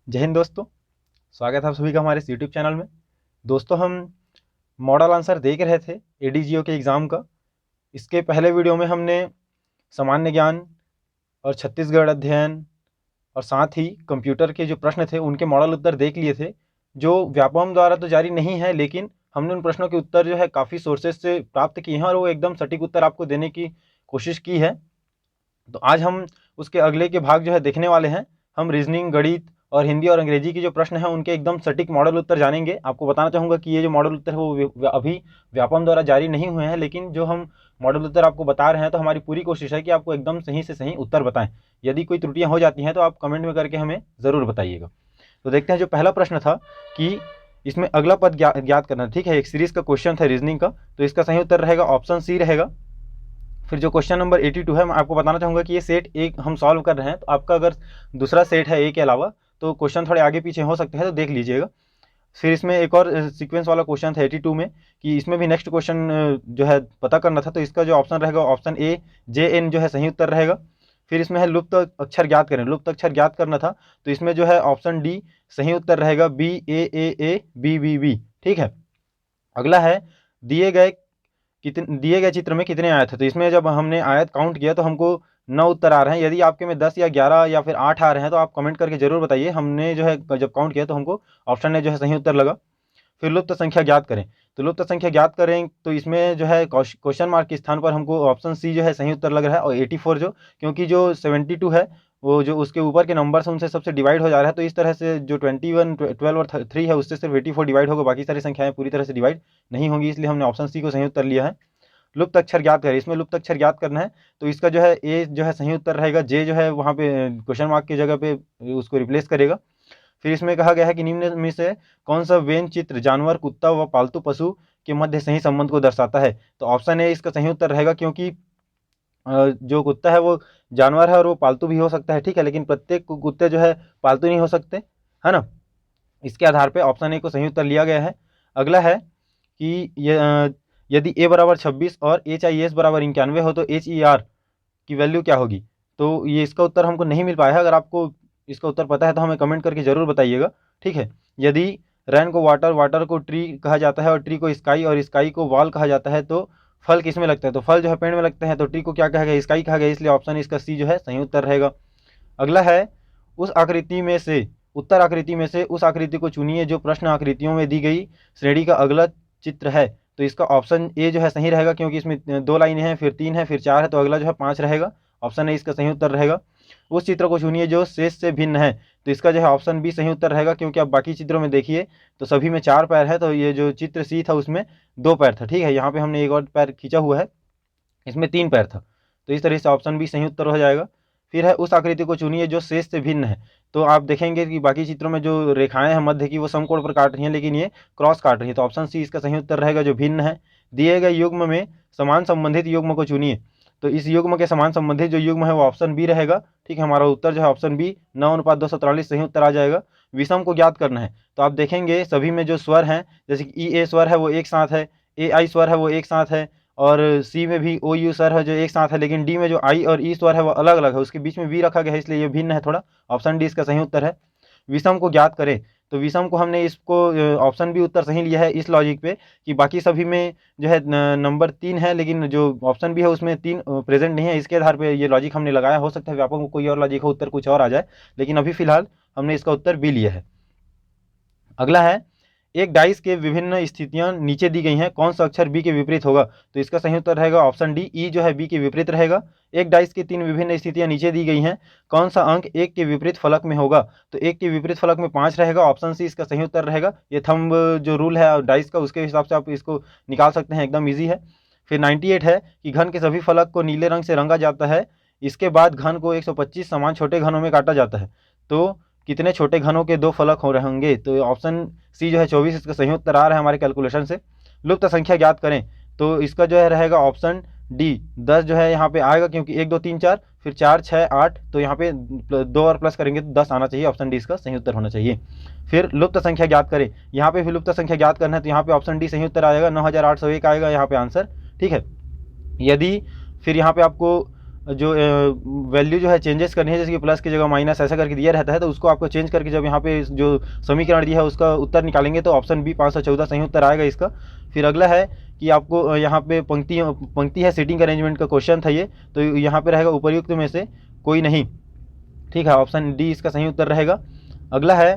जय हिंद दोस्तों, स्वागत है आप सभी का हमारे इस यूट्यूब चैनल में। दोस्तों, हम मॉडल आंसर देख रहे थे एडीजीओ के एग्ज़ाम का। इसके पहले वीडियो में हमने सामान्य ज्ञान और छत्तीसगढ़ अध्ययन और साथ ही कंप्यूटर के जो प्रश्न थे उनके मॉडल उत्तर देख लिए थे, जो व्यापम द्वारा तो जारी नहीं है, लेकिन हमने उन प्रश्नों के उत्तर जो है काफ़ी सोर्सेज से प्राप्त किए हैं और वो एकदम सटीक उत्तर आपको देने की कोशिश की है। तो आज हम उसके अगले के भाग जो है देखने वाले हैं। हम रीजनिंग, गणित और हिंदी और अंग्रेजी के जो प्रश्न हैं उनके एकदम सटीक मॉडल उत्तर जानेंगे। आपको बताना चाहूँगा कि ये जो मॉडल उत्तर है वो अभी व्यापम द्वारा जारी नहीं हुए हैं, लेकिन जो हम मॉडल उत्तर आपको बता रहे हैं तो हमारी पूरी कोशिश है कि आपको एकदम सही से सही उत्तर बताएं। यदि कोई त्रुटियां हो जाती हैं तो आप कमेंट में करके हमें ज़रूर बताइएगा। तो देखते हैं, जो पहला प्रश्न था कि इसमें अगला पद ज्ञात करना। ठीक है, एक सीरीज का क्वेश्चन था रीजनिंग का, तो इसका सही उत्तर रहेगा ऑप्शन सी रहेगा। फिर जो क्वेश्चन नंबर 82 है, मैं आपको बताना चाहूँगा कि ये सेट एक हम सॉल्व कर रहे हैं, तो आपका अगर दूसरा सेट है ए के अलावा तो क्वेश्चन थोड़े आगे पीछे हो सकते हैं, तो देख लीजिएगा। फिर इसमें एक और सीक्वेंस वाला क्वेश्चन था 82 में, कि इसमें भी नेक्स्ट क्वेश्चन जो है पता करना था, तो इसका जो ऑप्शन रहेगा ऑप्शन ए जे एन जो है सही उत्तर रहेगा। फिर इसमें है लुप्त अक्षर ज्ञात करें, लुप्त अक्षर ज्ञात करना था, तो इसमें जो है ऑप्शन डी सही उत्तर रहेगा, B A B B B. ठीक है, अगला है दिए गए चित्र में कितने आयत है। तो इसमें जब हमने आयत काउंट किया तो हमको 9 उत्तर आ रहे हैं। यदि आपके में 10 या 11 या फिर 8 आ रहे हैं तो आप कमेंट करके जरूर बताइए। हमने जो है जब काउंट किया तो हमको ऑप्शन ए जो है सही उत्तर लगा। फिर लुप्त संख्या ज्ञात करें, तो लुप्त संख्या ज्ञात करें तो इसमें जो है क्वेश्चन मार्क के स्थान पर हमको ऑप्शन सी जो है सही उत्तर लग रहा है। और 84 जो, क्योंकि जो 72 है वो जो उसके ऊपर के नंबर से उनसे सबसे डिवाइड हो जा रहा है, तो इस तरह से जो 21, 12 और 3 है उससे सिर्फ 84 डिवाइड होगा, बाकी सारी संख्याएं पूरी तरह से डिवाइड नहीं होंगी, इसलिए हमने ऑप्शन सी को सही उत्तर लिया है। लुप्त अक्षर ज्ञात करें, इसमें लुप्त अक्षर ज्ञात करना है, तो इसका जो है ए जो है सही उत्तर रहेगा, जे जो है वहाँ पे क्वेश्चन मार्क की जगह पे उसको रिप्लेस करेगा। फिर इसमें कहा गया है कि निम्न में से कौन सा व्यंग्य चित्र जानवर, कुत्ता व पालतू पशु के मध्य सही संबंध को दर्शाता है। तो ऑप्शन ए इसका सही उत्तर रहेगा, क्योंकि जो कुत्ता है वो जानवर है और वो पालतू भी हो सकता है। ठीक है, लेकिन प्रत्येक कुत्ते जो है पालतू नहीं हो सकते, है ना। इसके आधार पर ऑप्शन ए को सही उत्तर लिया गया है। अगला है कि यदि ए बराबर 26 और एच आई एस बराबर 91 हो तो एच ई आर की वैल्यू क्या होगी। तो ये इसका उत्तर हमको नहीं मिल पाया है। अगर आपको इसका उत्तर पता है तो हमें कमेंट करके ज़रूर बताइएगा। ठीक है, यदि रैन को वाटर, वाटर को ट्री कहा जाता है और ट्री को स्काई और स्काई को वॉल कहा जाता है, तो फल किस में लगता है। तो फल जो है पेड़ में लगते हैं, तो ट्री को क्या कहा गया, स्काई कहा गया, इसलिए ऑप्शन इसका सी जो है सही उत्तर रहेगा। अगला है उस आकृति में से, उत्तर आकृति में से उस आकृति को चुनिए जो प्रश्न आकृतियों में दी गई श्रेणी का अगला चित्र है। तो इसका ऑप्शन ए जो है सही रहेगा, क्योंकि इसमें 2 लाइनें हैं, फिर 3 है, फिर 4 है, तो अगला जो है 5 रहेगा। ऑप्शन ए इसका सही उत्तर रहेगा। उस चित्र को चुनिए जो शेष से भिन्न है, तो इसका जो है ऑप्शन बी सही उत्तर रहेगा, क्योंकि आप बाकी चित्रों में देखिए तो सभी में 4 पैर है, तो ये जो चित्र सी था उसमें 2 पैर था। ठीक है, यहाँ पे हमने एक और पैर खींचा हुआ है, इसमें 3 पैर था, तो इस तरह से ऑप्शन बी सही उत्तर हो जाएगा। फिर है उस आकृति को चुनिए जो शेष से भिन्न है। तो आप देखेंगे कि बाकी चित्रों में जो रेखाएं हैं मध्य की वो समकोण पर काट रही हैं, लेकिन ये क्रॉस काट रही है, तो ऑप्शन सी इसका सही उत्तर रहेगा, जो भिन्न है। दिए गए युग्म में समान संबंधित युग्म को चुनिए, तो इस युग्म के समान संबंधित जो युग्म है वो ऑप्शन बी रहेगा। ठीक है, हमारा उत्तर जो है ऑप्शन बी 9:243 सही उत्तर आ जाएगा। विषम को ज्ञात करना है, तो आप देखेंगे सभी में जो स्वर हैं, जैसे कि ई ए स्वर है वो एक साथ है, ए आई स्वर है वो एक साथ है, और सी में भी ओ यू स्वर है जो एक साथ है, लेकिन डी में जो आई और ई स्वर है वो अलग अलग है, उसके बीच में वी रखा गया है, इसलिए ये भिन्न है थोड़ा। ऑप्शन डी इसका सही उत्तर है। विषम को ज्ञात करें, तो विषम को हमने इसको ऑप्शन बी उत्तर सही लिया है इस लॉजिक पे कि बाकी सभी में जो है नंबर 3 है, लेकिन जो ऑप्शन बी है उसमें 3 प्रेजेंट नहीं है, इसके आधार पे ये लॉजिक हमने लगाया। हो सकता है व्यापक को कोई और लॉजिक हो, उत्तर कुछ और आ जाए, लेकिन अभी फिलहाल हमने इसका उत्तर बी लिया है। अगला है एक डाइस के विभिन्न स्थितियां नीचे दी गई हैं, कौन सा अक्षर बी के विपरीत होगा। तो इसका सही उत्तर रहेगा ऑप्शन डी, ई जो है बी के विपरीत रहेगा। एक डाइस की 3 विभिन्न स्थितियां नीचे दी गई हैं, कौन सा अंक 1 के विपरीत फलक में होगा। तो 1 के विपरीत फलक में 5 रहेगा, ऑप्शन सी इसका सही उत्तर रहेगा। ये थंब जो रूल है डाइस का, उसके हिसाब से आप इसको निकाल सकते हैं, एकदम ईजी है। फिर 98 है कि घन के सभी फलक को नीले रंग से रंगा जाता है, इसके बाद घन को 125 समान छोटे घनों में काटा जाता है, तो कितने छोटे घनों के 2 फलक हो रहे होंगे। तो ऑप्शन सी जो है 24 इसका सही उत्तर आ रहा है हमारे कैलकुलेशन से। लुप्त संख्या ज्ञात करें, तो इसका जो है रहेगा ऑप्शन डी, 10 जो है यहाँ पे आएगा, क्योंकि 1 2 3 4 फिर 4 6 8, तो यहाँ पे 2 और प्लस करेंगे तो 10 आना चाहिए। ऑप्शन डी इसका सही उत्तर होना चाहिए। फिर लुप्त संख्या ज्ञात करें, यहाँ पे भी लुप्त संख्या ज्ञात करना है, तो यहाँ पे ऑप्शन डी सही उत्तर आएगा, 9801 आएगा यहाँ पे आंसर। ठीक है, यदि फिर यहाँ पे आपको जो वैल्यू जो है चेंजेस करनी है, जैसे कि प्लस की जगह माइनस ऐसा करके दिया रहता है, तो उसको आपको चेंज करके जब यहाँ पे जो समीकरण दिया है उसका उत्तर निकालेंगे तो ऑप्शन बी 514 सही उत्तर आएगा इसका। फिर अगला है कि आपको यहाँ पे पंक्ति है, सीटिंग अरेंजमेंट का क्वेश्चन था ये, तो यहाँ पे रहेगा उपर्युक्त में से कोई नहीं, ठीक है, ऑप्शन डी इसका सही उत्तर रहेगा। अगला है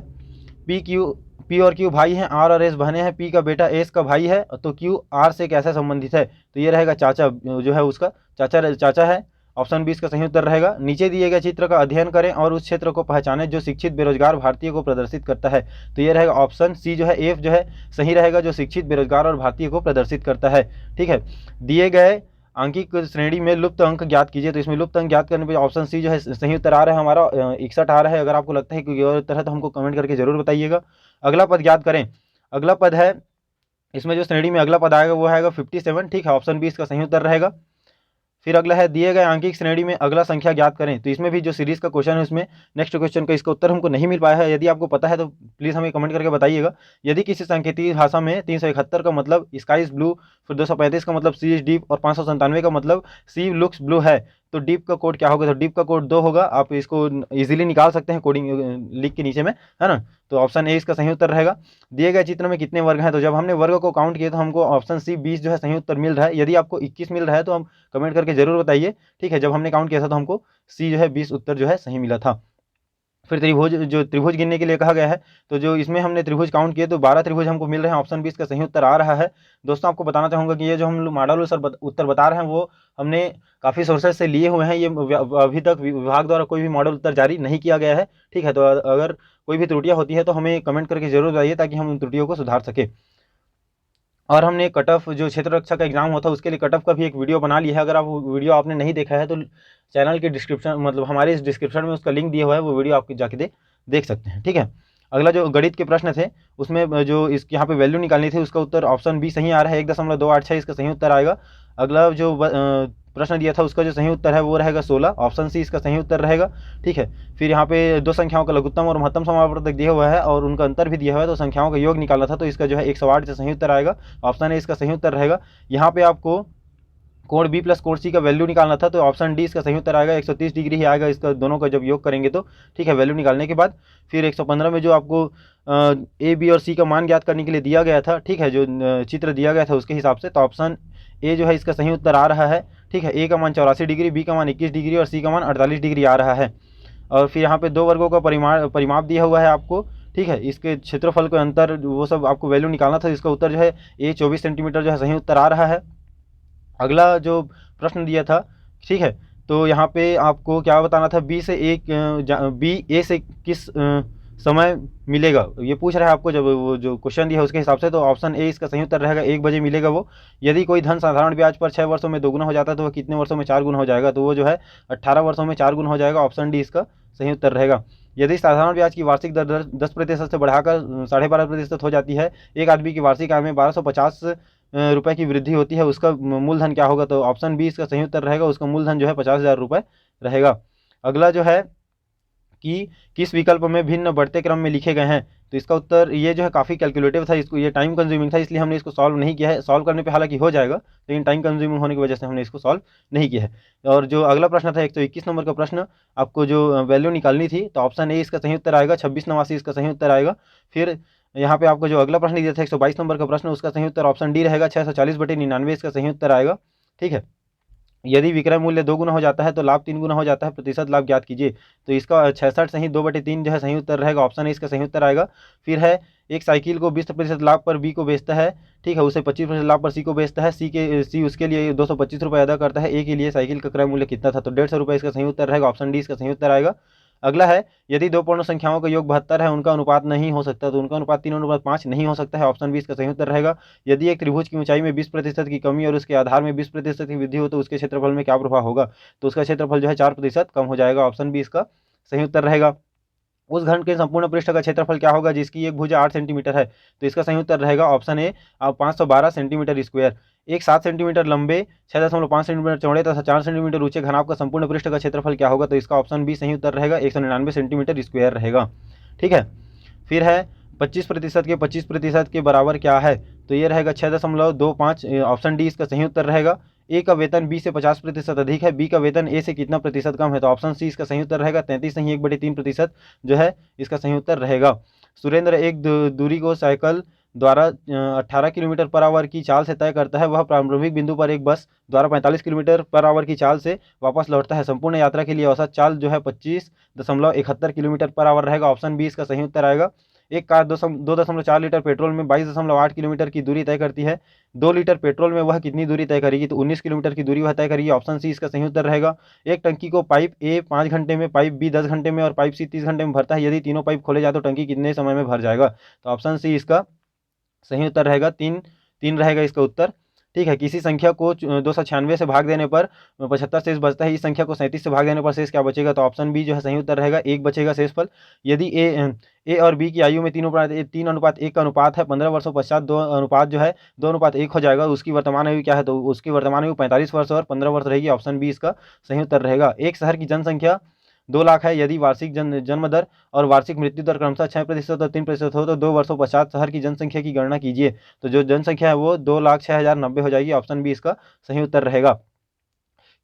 पी और क्यू भाई हैं, आर और एस बहने हैं, पी का बेटा एस का भाई है, तो क्यू आर से कैसे संबंधित है, तो ये रहेगा चाचा, जो है उसका चाचा है, ऑप्शन बी इसका सही उत्तर रहेगा। नीचे दिए गए चित्र का अध्ययन करें और उस क्षेत्र को पहचानें जो शिक्षित बेरोजगार भारतीय को प्रदर्शित करता है, तो ये रहेगा ऑप्शन सी जो है एफ जो है सही रहेगा, जो शिक्षित बेरोजगार और भारतीय को प्रदर्शित करता है, ठीक है। दिए गए आंकिक श्रेणी में लुप्त अंक ज्ञात कीजिए, तो इसमें लुप्त अंक ज्ञात करने पे ऑप्शन सी जो है सही उत्तर आ रहा है हमारा 61 आ रहा है। अगर आपको लगता है कि कोई और उत्तर है तो हमको कमेंट करके जरूर बताइएगा। अगला पद ज्ञात करें, अगला पद है, इसमें जो श्रेणी में अगला पद आएगा वो आएगा 57, ठीक है, ऑप्शन बी इसका सही उत्तर रहेगा। फिर अगला है दिए गए आंकिक श्रेणी में अगला संख्या ज्ञात करें, तो इसमें भी जो सीरीज का क्वेश्चन है उसमें नेक्स्ट क्वेश्चन का इसका उत्तर हमको नहीं मिल पाया है, यदि आपको पता है तो प्लीज़ हमें कमेंट करके बताइएगा। यदि किसी सांकेतिक भाषा में 371 का मतलब स्काई इज ब्लू, फिर 235 का मतलब सी इज डीप और 597 का मतलब सी लुक्स ब्लू है, तो डीप का कोड क्या होगा, तो डीप का कोड 2 होगा, आप इसको इजीली निकाल सकते हैं कोडिंग लिख के नीचे में, है ना, तो ऑप्शन ए इसका सही उत्तर रहेगा। दिए गए चित्र में कितने वर्ग हैं, तो जब हमने वर्ग को काउंट किए तो हमको ऑप्शन सी 20 जो है सही उत्तर मिल रहा है। यदि आपको 21 मिल रहा है तो हम कमेंट करके जरूर बताइए, ठीक है। जब हमने काउंट किया था तो हमको सी जो है 20 उत्तर जो है सही मिला था। फिर त्रिभुज, जो त्रिभुज गिनने के लिए कहा गया है, तो जो इसमें हमने त्रिभुज काउंट किए तो 12 त्रिभुज हमको मिल रहे हैं, ऑप्शन 20 का सही उत्तर आ रहा है। दोस्तों आपको बताना चाहूँगा कि ये जो हम मॉडल उत्तर बता रहे हैं वो हमने काफ़ी सोर्सेज से लिए हुए हैं, ये अभी तक विभाग द्वारा कोई भी मॉडल उत्तर जारी नहीं किया गया है, ठीक है। तो अगर कोई भी त्रुटियाँ होती है तो हमें कमेंट करके जरूर बताइए ताकि हम उन त्रुटियों को सुधार सकें। और हमने कट ऑफ जो क्षेत्र रक्षा का एग्जाम होता है उसके लिए कट ऑफ का भी एक वीडियो बना लिया है, अगर आप वो वीडियो आपने नहीं देखा है तो चैनल के डिस्क्रिप्शन, मतलब हमारे इस डिस्क्रिप्शन में उसका लिंक दिया हुआ है, वो वीडियो आप जाके देख सकते हैं, ठीक है। अगला जो गणित के प्रश्न थे उसमें जो इस यहाँ पे वैल्यू निकालनी थी उसका उत्तर ऑप्शन बी सही आ रहा है, 1.286 इसका सही उत्तर आएगा। अगला जो प्रश्न दिया था उसका जो सही उत्तर है वो रहेगा 16, ऑप्शन सी इसका सही उत्तर रहेगा, ठीक है। फिर यहाँ पे दो संख्याओं का लघुत्तम और महत्तम समापवर्तक दिया हुआ है और उनका अंतर भी दिया हुआ है, तो संख्याओं का योग निकालना था, तो इसका जो है 108 से सही उत्तर आएगा, ऑप्शन ए इसका सही उत्तर रहेगा। यहाँ पे आपको कोण बी प्लस कोण सी का वैल्यू निकालना था, तो ऑप्शन डी इसका सही उत्तर आएगा, 130 डिग्री ही आएगा इसका, दोनों का जब योग करेंगे तो, ठीक है, वैल्यू निकालने के बाद। फिर 115 में जो आपको ए बी और सी का मान ज्ञात करने के लिए दिया गया था, ठीक है, जो चित्र दिया गया था उसके हिसाब से, तो ऑप्शन ए जो है इसका सही उत्तर आ रहा है, ठीक है। ए का मान 84 डिग्री, बी का मान 21 डिग्री और सी का मान 48 डिग्री आ रहा है। और फिर यहाँ पे दो वर्गों का परिमाप दिया हुआ है आपको, ठीक है, इसके क्षेत्रफल के अंतर वो सब आपको वैल्यू निकालना था, इसका उत्तर जो है ए 24 सेंटीमीटर जो है सही उत्तर आ रहा है। अगला जो प्रश्न दिया था, ठीक है, तो यहाँ पे आपको क्या बताना था, बी ए से किस समय मिलेगा, ये पूछ रहा है आपको, जब वो जो क्वेश्चन दिया है उसके हिसाब से, तो ऑप्शन ए इसका सही उत्तर रहेगा, 1 बजे मिलेगा वो। यदि कोई धन साधारण ब्याज पर 6 वर्षों में 2 गुना हो जाता है तो वह कितने वर्षों में 4 गुना हो जाएगा, तो वो जो है 18 वर्षों में 4 गुना हो जाएगा, ऑप्शन डी इसका सही उत्तर रहेगा। यदि साधारण ब्याज की वार्षिक दर 10% से बढ़ाकर 12.5% हो जाती है, एक आदमी की वार्षिक आय में 1250 रुपये की वृद्धि होती है, उसका मूलधन क्या होगा, तो ऑप्शन बी इसका सही उत्तर रहेगा, उसका मूलधन जो है 50,000 रुपये रहेगा। अगला जो है कि किस विकल्प में भिन्न बढ़ते क्रम में लिखे गए हैं, तो इसका उत्तर ये जो है काफ़ी कैलकुलेटिव था, इसको ये टाइम कंज्यूमिंग था, इसलिए हमने इसको सॉल्व नहीं किया है। सॉल्व करने पे हालांकि हो जाएगा, लेकिन टाइम कंज्यूमिंग होने की वजह से हमने इसको सॉल्व नहीं किया है। और जो अगला प्रश्न था 121 नंबर का प्रश्न, आपको जो वैल्यू निकालनी थी, तो ऑप्शन ए इसका सही उत्तर आएगा, 2689 इसका सही उत्तर आएगा। फिर यहाँ पे आपको जो अगला प्रश्न दिया था 122 नंबर का प्रश्न, उसका सही उत्तर ऑप्शन डी रहेगा, 640/99 इसका सही उत्तर आएगा, ठीक है। यदि विक्रय मूल्य 2 गुना हो जाता है तो लाभ 3 गुना हो जाता है, प्रतिशत लाभ ज्ञात कीजिए, तो इसका 66 सही 2/3 जो है सही उत्तर रहेगा, ऑप्शन ए इसका सही उत्तर आएगा। फिर है एक साइकिल को 20% लाभ पर बी को बेचता है, ठीक है, उसे 25% लाभ पर सी को बेचता है, सी उसके लिए 225 रुपये अदा करता है, ए के लिए साइकिल का क्रय मूल्य कितना था, तो 150 रुपये इसका सही उत्तर रहेगा, ऑप्शन डी इसका सही उत्तर आएगा। अगला है यदि दो पूर्ण संख्याओं का योग 72 है, उनका अनुपात नहीं हो सकता, तो उनका अनुपात 3:5 नहीं हो सकता है, ऑप्शन बी इसका सही उत्तर रहेगा। यदि एक त्रिभुज की ऊंचाई में 20% की कमी और उसके आधार में 20% की वृद्धि हो तो उसके क्षेत्रफल में क्या प्रभाव होगा, तो उसका क्षेत्रफल जो है 4% कम हो जाएगा, ऑप्शन बी इसका सही उत्तर रहेगा। उस घन के संपूर्ण पृष्ठ का क्षेत्रफल क्या होगा जिसकी एक भुजा 8 सेंटीमीटर है, तो इसका सही उत्तर रहेगा ऑप्शन ए 512 सेंटीमीटर स्क्वायर। एक 7 सेंटीमीटर लंबे 6.5 सेंटीमीटर चौड़े तथा 4 सेंटीमीटर ऊंचे घनाभ का संपूर्ण पृष्ठ का क्षेत्रफल क्या होगा, तो इसका ऑप्शन बी सही उत्तर रहेगा, 199 सेंटीमीटर स्क्वायर रहेगा, ठीक है। फिर है 25% के 25% के बराबर क्या है, तो ये रहेगा 6.25, ऑप्शन डी इसका सही उत्तर रहेगा। ए का वेतन बी से 50% अधिक है, बी का वेतन ए से कितना प्रतिशत कम है? तो ऑप्शन सी इसका सही उत्तर रहेगा 33.1/3% जो है इसका सही उत्तर रहेगा। सुरेंद्र एक दूरी को साइकिल द्वारा 18 किलोमीटर पर आवर की चाल से तय करता है। वह प्रारंभिक बिंदु पर एक बस द्वारा 45 किलोमीटर पर आवर की चाल से वापस लौटता है। संपूर्ण यात्रा के लिए औसत चाल जो है 25.71 किलोमीटर पर आवर रहेगा। ऑप्शन बी इसका सही उत्तर आएगा। एक कार 2.4 लीटर पेट्रोल में 22.8 किलोमीटर की दूरी तय करती है। 2 लीटर पेट्रोल में वह कितनी दूरी तय करेगी? तो 19 किलोमीटर की दूरी वह तय करेगी। ऑप्शन सी इसका सही उत्तर रहेगा। एक टंकी को पाइप ए 5 घंटे में, पाइप बी 10 घंटे में और पाइप सी 30 घंटे में भरता है। यदि तीनों पाइप खोले जाए तो टंकी कितने समय में भर जाएगा? तो ऑप्शन सी इसका सही उत्तर रहेगा। तीन रहेगा इसका उत्तर। ठीक है, किसी संख्या को 296 से भाग देने पर 75 शेष बचता है। इस संख्या को 37 से भाग देने पर शेष क्या बचेगा? तो ऑप्शन बी जो है सही उत्तर रहेगा, 1 बचेगा शेषफल। यदि ए और बी की आयु में 3:1 का अनुपात है, 15 वर्षों पश्चात 2:1 हो जाएगा। उसकी वर्तमान आयु क्या है? तो उसकी वर्तमान आयु 45 वर्ष और 15 वर्ष रहेगी। ऑप्शन बी इसका सही उत्तर रहेगा। एक शहर की जनसंख्या 2 लाख है। यदि वार्षिक जन्म दर और वार्षिक मृत्यु दर क्रमशः 6% और 3% हो तो 2 वर्षों पश्चात शहर की जनसंख्या की गणना कीजिए। तो जो जनसंख्या है वो 2,06,090 हो जाएगी। ऑप्शन बी इसका सही उत्तर रहेगा।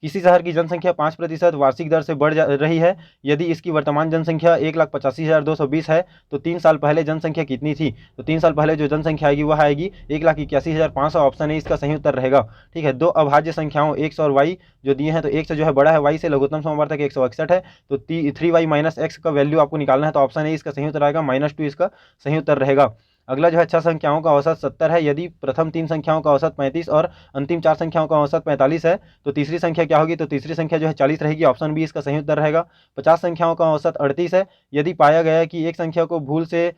किसी शहर की जनसंख्या 5% वार्षिक दर से बढ़ रही है। यदि इसकी वर्तमान जनसंख्या 1,85,220 है तो 3 साल पहले जनसंख्या कितनी थी? तो 3 साल पहले जो जनसंख्या आएगी वह आएगी 1,81,500। ऑप्शन ए इसका सही उत्तर रहेगा। ठीक है, दो अभाज्य संख्याओं x और y जो दिए हैं, तो x जो है बड़ा है, y से लघुत्तम समावर्तक 161 है, तो 3y माइनस एक्स का वैल्यू आपको निकालना है। तो ऑप्शन ए इसका सही उत्तर आएगा, -2 इसका सही उत्तर रहेगा। अगला जो है 6 संख्याओं का औसत 70 है। यदि प्रथम 3 संख्याओं का औसत 35 और अंतिम 4 संख्याओं का औसत 45 है तो तीसरी संख्या क्या होगी? तो तीसरी संख्या जो है 40 रहेगी। ऑप्शन बी इसका सही उत्तर रहेगा। 50 संख्याओं का औसत 38 है। यदि पाया गया कि एक संख्या को भूल से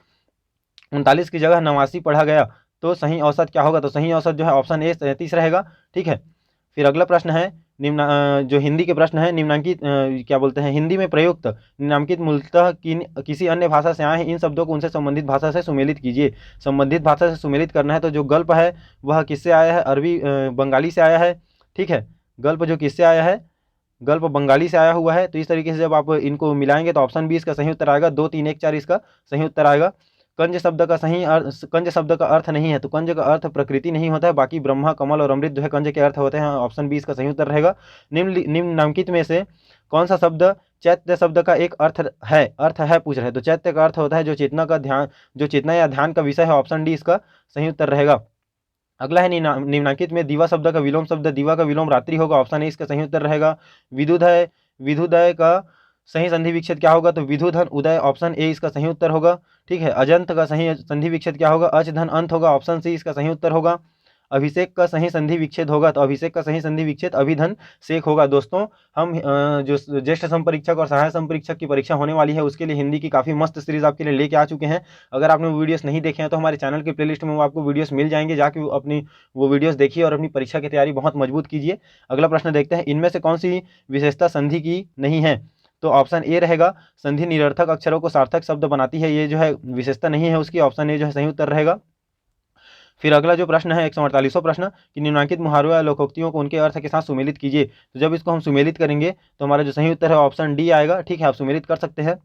39 की जगह 89 पढ़ा गया तो सही औसत क्या होगा? तो सही औसत जो है ऑप्शन ए 33 रहेगा। ठीक है, फिर अगला प्रश्न है जो हिंदी के प्रश्न है, निम्नांकित क्या बोलते हैं, हिंदी में प्रयुक्त निम्नांकित मूलतः किसी अन्य भाषा से आए हैं। इन शब्दों को उनसे संबंधित भाषा से सुमेलित कीजिए। संबंधित भाषा से सुमेलित करना है तो जो गल्प है वह किससे आया है? अरबी बंगाली से आया है। ठीक है, गल्प जो किससे आया है? गल्प बंगाली से आया हुआ है। तो इस तरीके से जब आप इनको मिलाएंगे तो ऑप्शन बी इसका सही उत्तर आएगा। 2, 3, 1, 4 इसका सही उत्तर आएगा। कंज शब्द का अर्थ नहीं है, तो कंज का अर्थ प्रकृति नहीं होता है। बाकी ब्रह्मा, कमल और अमृत जो है कंज के अर्थ होते हैं। ऑप्शन बी इसका सही उत्तर रहेगा। निम्नलिखित में से कौन सा शब्द चैत्य शब्द का एक अर्थ है पूछ रहे हैं। तो चैत्य का अर्थ होता है जो चेतना या ध्यान का विषय है। ऑप्शन डी इसका सही उत्तर रहेगा। अगला है निम्नांकित में दिवा शब्द का विलोम शब्द, दिवा का विलोम रात्रि होगा। ऑप्शन ए इसका सही उत्तर रहेगा। विदुदय का सही संधि विच्छेद क्या होगा? तो विधुधन उदय। ऑप्शन ए इसका सही उत्तर होगा। ठीक है, अजंत का सही संधि विच्छेद क्या होगा? अच धन अंत होगा। ऑप्शन सी इसका सही उत्तर होगा। अभिषेक का सही संधि विच्छेद होगा, तो अभिषेक का सही संधि विच्छेद अभिधन शेख होगा। दोस्तों, हम जो ज्येष्ठ संपरीक्षक और सहायक संपरीक्षक की परीक्षा होने वाली है उसके लिए हिंदी की काफ़ी मस्त सीरीज आपके लिए लेके आ चुके हैं। अगर आपने वो वीडियोस नहीं देखे हैं तो हमारे चैनल के प्लेलिस्ट में वो आपको वीडियोस मिल जाएंगे। जाके अपनी वो वीडियोस देखिए और अपनी परीक्षा की तैयारी बहुत मजबूत कीजिए। अगला प्रश्न देखते हैं, इनमें से कौन सी विशेषता संधि की नहीं है? तो ऑप्शन ए रहेगा, संधि निरर्थक अक्षरों को सार्थक शब्द बनाती है। ये जो है विशेषता नहीं है उसकी। ऑप्शन ए जो है सही उत्तर रहेगा। फिर अगला जो प्रश्न है 148वां प्रश्न कि निम्नांकित मुहावरों या लोकोक्तियों को उनके अर्थ के साथ सुमेलित कीजिए। तो जब इसको हम सुमेलित करेंगे तो हमारा जो सही उत्तर है ऑप्शन डी आएगा। ठीक है, आप सुमेलित कर सकते हैं।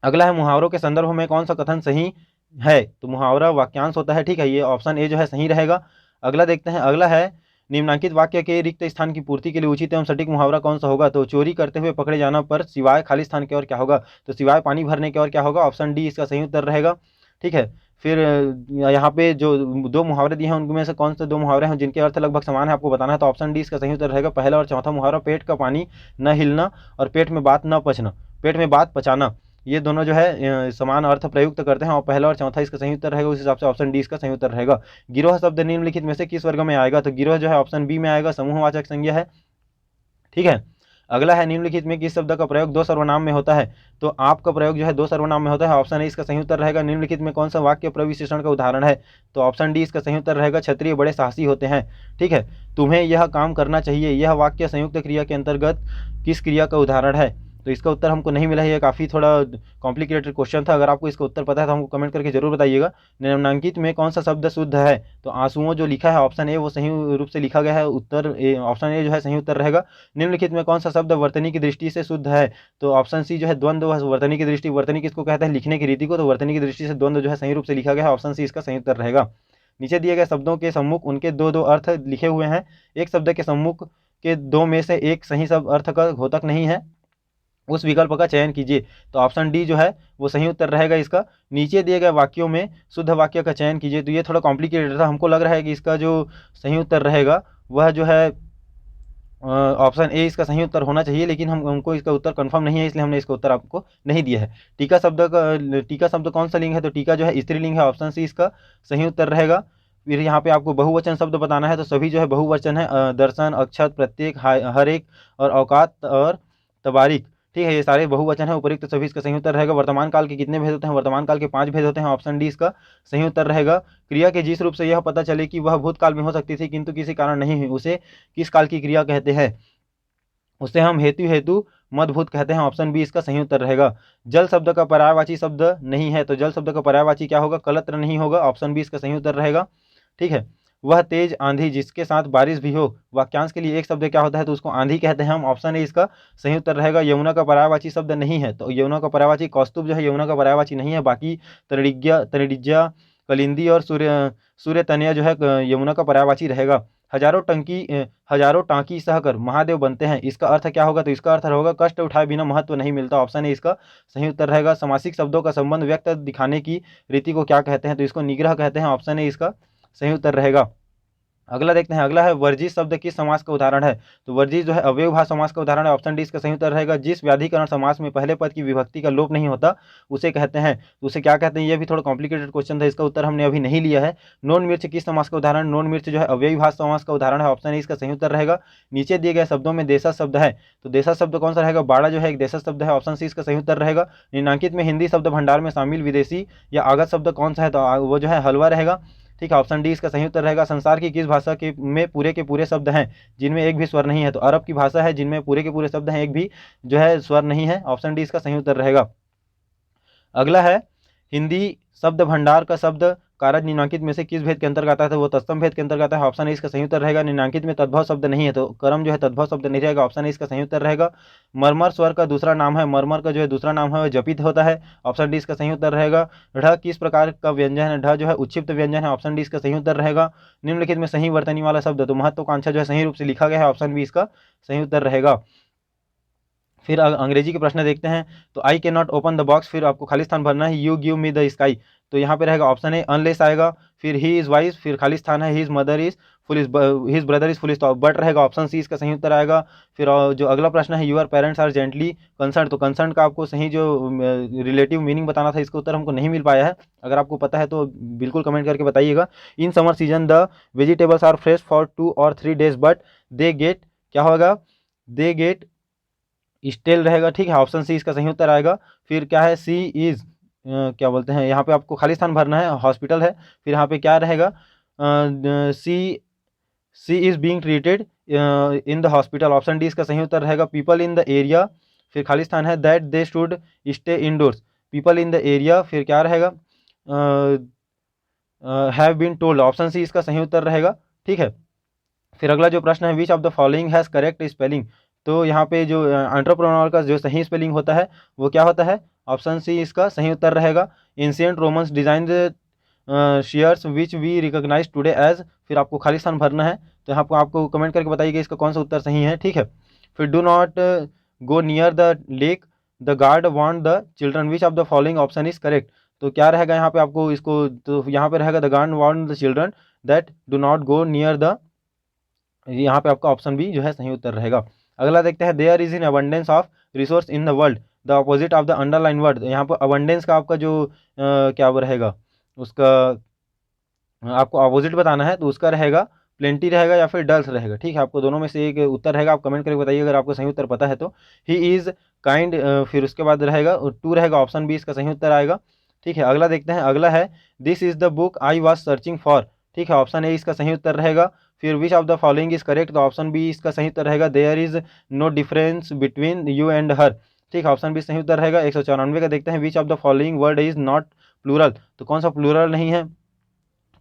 अगला है मुहावरों के संदर्भ में कौन सा कथन सही है? तो मुहावरा वाक्यांश होता है। ठीक है, ये ऑप्शन ए जो है सही रहेगा। अगला देखते हैं, अगला है निम्नांकित वाक्य के रिक्त स्थान की पूर्ति के लिए उचित एवं सटीक मुहावरा कौन सा होगा? तो चोरी करते हुए पकड़े जाना पर सिवाय खाली स्थान के और क्या होगा? तो सिवाय पानी भरने के और क्या होगा? ऑप्शन डी इसका सही उत्तर रहेगा। ठीक है, फिर यहाँ पे जो 2 मुहावरे दिए हैं उनमें से कौन से 2 मुहावरे हैं जिनके अर्थ लगभग समान है आपको बताना है। तो ऑप्शन डी इसका सही उत्तर रहेगा। पहला और चौथा मुहावरा, पेट का पानी न हिलना और पेट में बात पचाना, ये दोनों जो है समान अर्थ प्रयुक्त करते हैं और पहला और चौथा इसका सही उत्तर रहेगा। उस हिसाब से ऑप्शन डी इसका सही उत्तर रहेगा। गिरोह शब्द निम्नलिखित में से किस वर्ग में आएगा? तो गिरोह जो है ऑप्शन बी में आएगा, समूहवाचक संज्ञा है। ठीक है, अगला है निम्नलिखित में किस शब्द का प्रयोग 2 सर्वनाम में होता है? तो आप का प्रयोग जो है 2 सर्वनाम में होता है। ऑप्शन ए इसका सही उत्तर रहेगा। निम्नलिखित में कौन सा वाक्य प्रविशेषण का उदाहरण है? तो ऑप्शन डी इसका सही उत्तर रहेगा, क्षत्रिय बड़े साहसी होते हैं। ठीक है, तुम्हें यह काम करना चाहिए, यह वाक्य संयुक्त क्रिया के अंतर्गत किस क्रिया का उदाहरण है? तो इसका उत्तर हमको नहीं मिला है। ये काफ़ी थोड़ा कॉम्प्लिकेटेड क्वेश्चन था। अगर आपको इसका उत्तर पता है तो हमको कमेंट करके जरूर बताइएगा। निम्नांकित में कौन सा शब्द शुद्ध है? तो आंसुओं जो लिखा है ऑप्शन ए वो सही रूप से लिखा गया है। उत्तर ऑप्शन ए जो है सही उत्तर रहेगा। निम्नलिखित में कौन सा शब्द वर्तनी की दृष्टि से शुद्ध है? तो ऑप्शन सी जो है द्वंद्व वर्तनी की दृष्टि। वर्तनी किसको कहते हैं? लिखने की रीति को। तो वर्तनी की दृष्टि से द्वंद्व जो है सही रूप से लिखा गया है। ऑप्शन सी इसका सही उत्तर रहेगा। नीचे दिए गए शब्दों के सम्मुख उनके दो दो अर्थ लिखे हुए हैं, एक शब्द के सम्मुख के दो में से एक सही शब्द अर्थ का घोतक नहीं है, उस विकल्प का चयन कीजिए। तो ऑप्शन डी जो है वो सही उत्तर रहेगा इसका। नीचे दिए गए वाक्यों में शुद्ध वाक्य का चयन कीजिए। तो ये थोड़ा कॉम्प्लिकेटेड था, हमको लग रहा है कि इसका जो सही उत्तर रहेगा वह जो है ऑप्शन ए इसका सही उत्तर होना चाहिए, लेकिन हमको इसका उत्तर कंफर्म नहीं है, इसलिए हमने इसका उत्तर आपको नहीं दिया है। टीका शब्द कौन सा लिंग है? तो टीका जो है स्त्रीलिंग है, ऑप्शन सी इसका सही उत्तर रहेगा। फिर यहाँ पे आपको बहुवचन शब्द बताना है, तो सभी जो है बहुवचन है, दर्शन, अक्षत, प्रत्येक, हर एक और औकात और तबारीक, ठीक है, ये सारे बहुवचन है, उपयुक्त तो सभी इसका सही उत्तर रहेगा। वर्तमान काल के कितने भेद होते हैं? वर्तमान काल के 5 भेद होते हैं, ऑप्शन डी इसका सही उत्तर रहेगा। क्रिया के जिस रूप से यह पता चले कि वह भूतकाल में हो सकती थी किंतु किसी कारण नहीं हुई, उसे किस काल की क्रिया कहते हैं? उसे हम हेतु मदभूत कहते हैं, ऑप्शन बी इसका सही उत्तर रहेगा। जल शब्द का पर्यायवाची शब्द नहीं है, तो जल शब्द का पर्यायवाची क्या होगा? कलत्र नहीं होगा, ऑप्शन बी इसका सही उत्तर रहेगा। ठीक है, वह तेज आंधी जिसके साथ बारिश भी हो, वाक्यांश के लिए एक शब्द क्या होता है? तो उसको आंधी कहते हैं हम, ऑप्शन ए इसका सही उत्तर रहेगा। यमुना का पर्यायवाची शब्द नहीं है, तो यमुना का पर्यायवाची कौस्तुभ जो है यमुना का पर्यायवाची नहीं है, बाकी तरिज्या, कलिंदी और सूर्य तनया जो है यमुना का पर्यायवाची रहेगा। हजारों टांकी सहकर महादेव बनते हैं, इसका अर्थ क्या होगा? तो इसका अर्थ होगा कष्ट उठाए बिना महत्व नहीं मिलता, ऑप्शन ए इसका सही उत्तर रहेगा। समासिक शब्दों का संबंध व्यक्त दिखाने की रीति को क्या कहते हैं? तो इसको निग्रह कहते हैं, ऑप्शन ए इसका सही उत्तर रहेगा। अगला देखते हैं, अगला है वर्जित शब्द किस समास का उदाहरण है? तो वर्जित जो है अव्ययभाव समास का उदाहरण है, ऑप्शन डी इसका सही उत्तर रहेगा। जिस व्याधिकरण समास में पहले पद की विभक्ति का लोप नहीं होता उसे कहते हैं, तो उसे क्या कहते हैं? ये भी थोड़ा कॉम्प्लिकेटेड क्वेश्चन था, इसका उत्तर हमने अभी नहीं लिया है। नॉन मिर्च किस समास का उदाहरण? नॉन मिर्च जो है अव्ययभाव समास का उदाहरण है, ऑप्शन ए इसका सही उत्तर रहेगा। नीचे दिए गए शब्दों में देशज शब्द है, तो देशज शब्द कौन सा रहेगा? बाड़ा जो है एक देशज शब्द है, ऑप्शन सी इसका सही उत्तर रहेगा। निम्नांकित में हिंदी शब्द भंडार में शामिल विदेशी या आगत शब्द कौन सा है? तो वो जो है हलवा रहेगा, ठीक है, ऑप्शन डी इसका सही उत्तर रहेगा। संसार की किस भाषा के में पूरे के पूरे शब्द हैं जिनमें एक भी स्वर नहीं है? तो अरब की भाषा है जिनमें पूरे के पूरे शब्द हैं, एक भी जो है स्वर नहीं है, ऑप्शन डी इसका सही उत्तर रहेगा। अगला है, हिंदी शब्द भंडार का शब्द कारज निम्नांकित में से किस भेद के अंतर्गत आता है? तो वो तत्सम भेद के अंतर्गत आता है, ऑप्शन ए इसका सही उत्तर रहेगा। निम्नांकित में तद्भव शब्द नहीं है, तो कर्म जो है तद्भव शब्द नहीं रहेगा, ऑप्शन ए इसका सही उत्तर रहेगा। मरमर स्वर का दूसरा नाम है, मरमर का जो है दूसरा नाम है वह जपित होता है, ऑप्शन डी इसका सही उत्तर रहेगा। ढ किस प्रकार का व्यंजन है? ढ जो है उच्छिप्त व्यंजन है, ऑप्शन डी इसका सही उत्तर रहेगा। निम्नलिखित में सही वर्तनी वाला शब्द, तो महत्वाकांक्षा जो है सही रूप से लिखा गया है, ऑप्शन बी इसका सही उत्तर रहेगा। फिर अंग्रेजी के प्रश्न देखते हैं, तो I can not open the box, फिर आपको खाली स्थान भरना है, you give me the sky, तो यहाँ पे रहेगा ऑप्शन ए अनलेस आएगा। फिर ही इज वाइज, फिर खाली स्थान है, his mother is foolish, his brother is foolish, तो बट रहेगा, ऑप्शन सी इसका सही उत्तर आएगा। फिर जो अगला प्रश्न है, your parents are gently concern, तो कंसर्न का आपको सही जो रिलेटिव मीनिंग बताना था, इसका उत्तर हमको नहीं मिल पाया है, अगर आपको पता है तो बिल्कुल कमेंट करके बताइएगा। In summer season the vegetables are fresh for 2 or 3 days but they get, क्या होगा? दे गेट स्टेल रहेगा, ठीक है, ऑप्शन सी इसका सही उत्तर आएगा। फिर क्या है? सी इज क्या बोलते हैं, यहाँ पे आपको खाली स्थान भरना है, हॉस्पिटल है, फिर यहाँ पे क्या रहेगा? C is being treated in the hospital, option D इसका सही उत्तर रहेगा। पीपल इन द एरिया, फिर खाली स्थान है, that they should stay indoors, people in the area, फिर क्या रहेगा? Have been told, option C इसका सही उत्तर रहेगा, ठीक है। फिर अगला जो प्रश्न है, विच of the following has correct spelling, तो यहाँ पे जो एंटरप्रेन्योर का जो सही स्पेलिंग होता है वो क्या होता है? ऑप्शन सी इसका सही उत्तर रहेगा। Ancient Romans design shares which we recognise today as, फिर आपको खाली स्थान भरना है, तो यहाँ पर आपको कमेंट करके बताइए इसका कौन सा उत्तर सही है, ठीक है। फिर do not go near the lake, the guard want the children, which of the following option is correct, तो क्या रहेगा यहाँ पे आपको इसको, तो यहाँ पे रहेगा the guard want the children that do not go near the, यहाँ पे आपका ऑप्शन बी जो है सही उत्तर रहेगा। अगला देखते हैं, there is in abundance of resource in the world, the opposite of the underline word, यहाँ पर अबंडेंस का आपका जो क्या वो रहेगा, उसका आपको अपोजिट बताना है, तो उसका रहेगा प्लेंटी रहेगा या फिर डल्स रहेगा, ठीक है, आपको दोनों में से एक उत्तर रहेगा, आप कमेंट करके बताइए अगर आपको सही उत्तर पता है तो। ही इज काइंड, फिर उसके बाद रहेगा 2 रहेगा, ऑप्शन बी इसका सही उत्तर आएगा, ठीक है। अगला देखते हैं, अगला है, this is the book I was searching for, ठीक है, ऑप्शन ए इसका सही उत्तर रहेगा। फिर which of the following is correct, तो ऑप्शन बी इसका सही उत्तर रहेगा, there is no difference between you and her, ठीक है, ऑप्शन बी सही उत्तर रहेगा। 194 का देखते हैं, which of the following word is not plural, तो कौन सा प्लूरल नहीं है?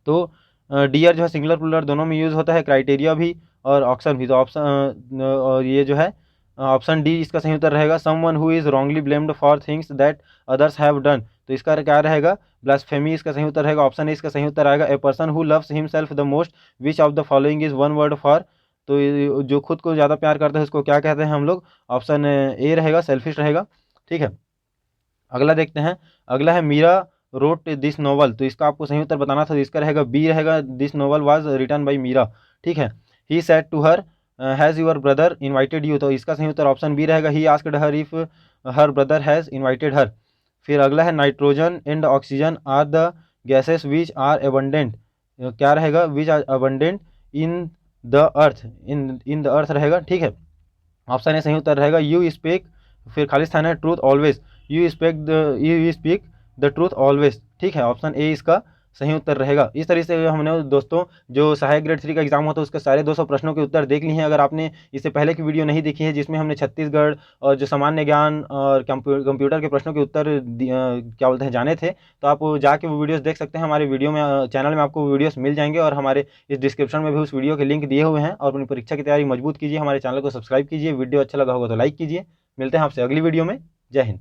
तो डियर जो है सिंगुलर प्लूरल दोनों में यूज़ होता है, क्राइटेरिया भी और ऑक्शन भी, तो ऑप्शन और ये जो है ऑप्शन डी इसका सही उत्तर रहेगा someone who is wrongly blamed for things that others have done, तो इसका क्या रहेगा ब्लास्फेमी इसका सही उत्तर रहेगा। ऑप्शन ए इसका सही उत्तर आएगा a person who loves himself the most which of the following is one word for, तो जो खुद को ज़्यादा प्यार करता है उसको क्या कहते हैं हम लोग, ऑप्शन ए रहेगा सेल्फिश रहेगा। ठीक है, अगला देखते हैं। अगला है मीरा रोट दिस नॉवल, तो इसका आपको सही उत्तर बताना था, तो इसका रहेगा बी रहेगा this novel was written by Meera. ठीक है, he said to her has your brother invited you, तो इसका सही उत्तर ऑप्शन बी रहेगा he asked her if her brother has invited her. फिर अगला है nitrogen and oxygen are the gases which are abundant, क्या रहेगा which are abundant in the earth, in the earth रहेगा। ठीक है, ऑप्शन ए सही उत्तर रहेगा यू स्पीक, फिर खाली स्थान है truth always, you speak the truth always. ठीक है, ऑप्शन ए इसका सही उत्तर रहेगा। इस तरीके से हमने दोस्तों जो सहायक ग्रेड 3 का एग्जाम होता है उसके सारे 200 प्रश्नों के उत्तर देख लिए हैं। अगर आपने इससे पहले की वीडियो नहीं देखी है जिसमें हमने छत्तीसगढ़ और जो सामान्य ज्ञान और कंप्यूटर के प्रश्नों के उत्तर क्या बोलते हैं जाने थे, तो आप जाके वो वीडियोस देख सकते हैं। हमारे वीडियो में चैनल में आपको वीडियोस मिल जाएंगे और हमारे इस डिस्क्रिप्शन में भी उस वीडियो के लिंक दिए हुए हैं। और अपनी परीक्षा की तैयारी मजबूत कीजिए, हमारे चैनल को सब्सक्राइब कीजिए, वीडियो अच्छा लगा होगा तो लाइक कीजिए। मिलते हैं आपसे अगली वीडियो में। जय हिंद।